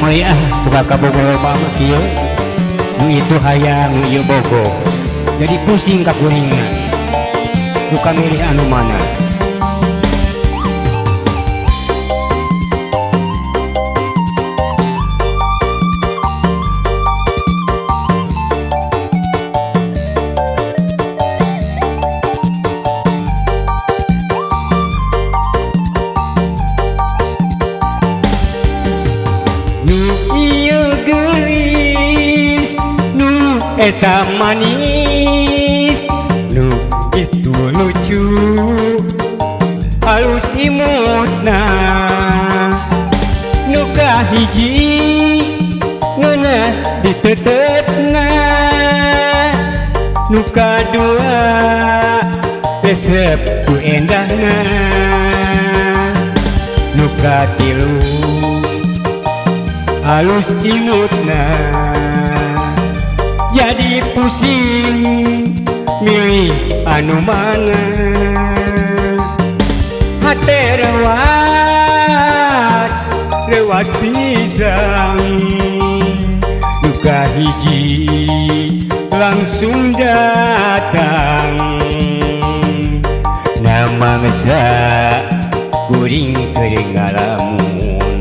meuy buka ka Bogor mah kieu nu itu hayang nu ieu Bogor jadi pusing ka kuringna buka milih anu mana. Eta manis, nu itu lucu, halus imutna, nu kahiji, ngeunah ditetetna, nu kadua, resep ku endahna, nu katilu, halus imutna. Jadi pusing milih anu mana. Hate rewas pisang, duka hiji langsung datang. Nama ngesa kuring kering ngalamun,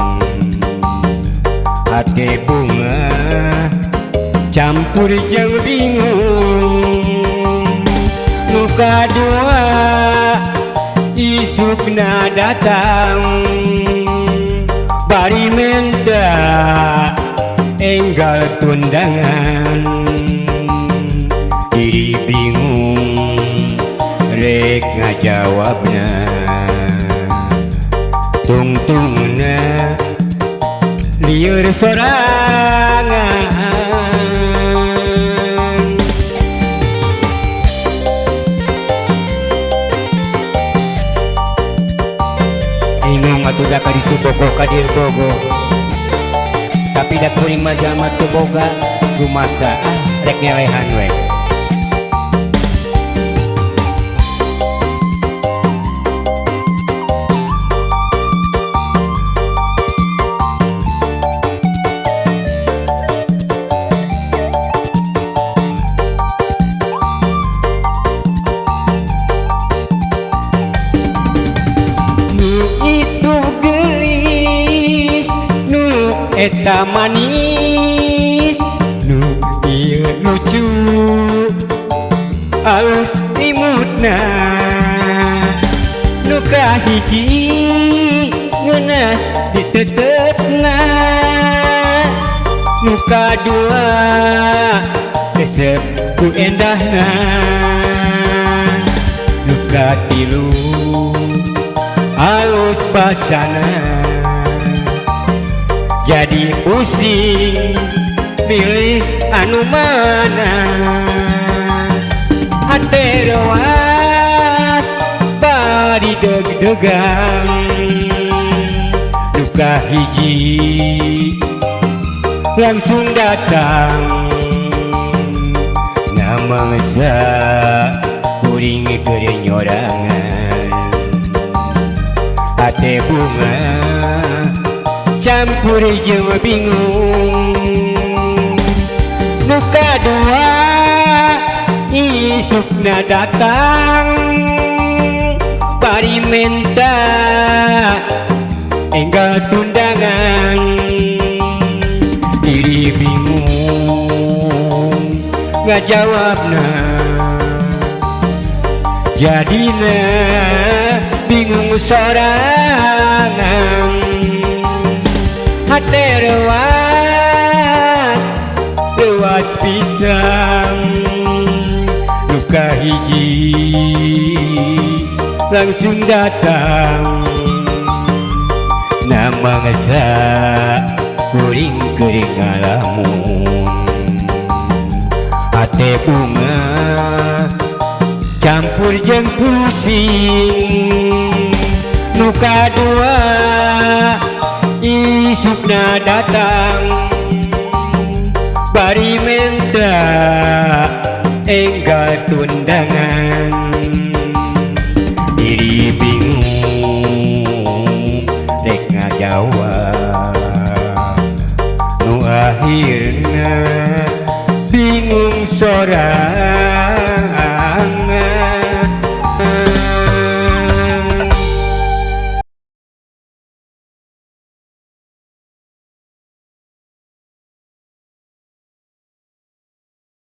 hate bunga campur jeung bingung. Nu kadua isukna datang, bari menta enggal tundangan. Diri bingung rek ngajawabna, tungtungna lieur sorangan. Matuda ka ditu bogo ka dir bogo, tapi da kuring mah jalma teu boga rumasa rek ngelehan we. Eta manis, nu ieu lucu, halus imutna, nu kahiji ngeunah ditetetna, nu kadua resep ku endahna, nu katilu halus basana. Jadi pusing pilih anu mana. Hate rewas bari deg-degan, duka hiji langsung datang. Nama ngesa kuring keur nyorangan, hate bunga campur jeung bingung. Nu kadua isukna datang, bari menta enggal tundangan. Diri bingung ngajawabna, jadina bingung sorangan. Hate rewas pisang, duka hiji langsung datang. Nama ngesa kuring kering ngalamun, hate bunga campur jeung pusing. Nu kadua isukna datang, bari menta enggal tundangan. Diri bingung rek ngajawab, akhirna bingung sorangan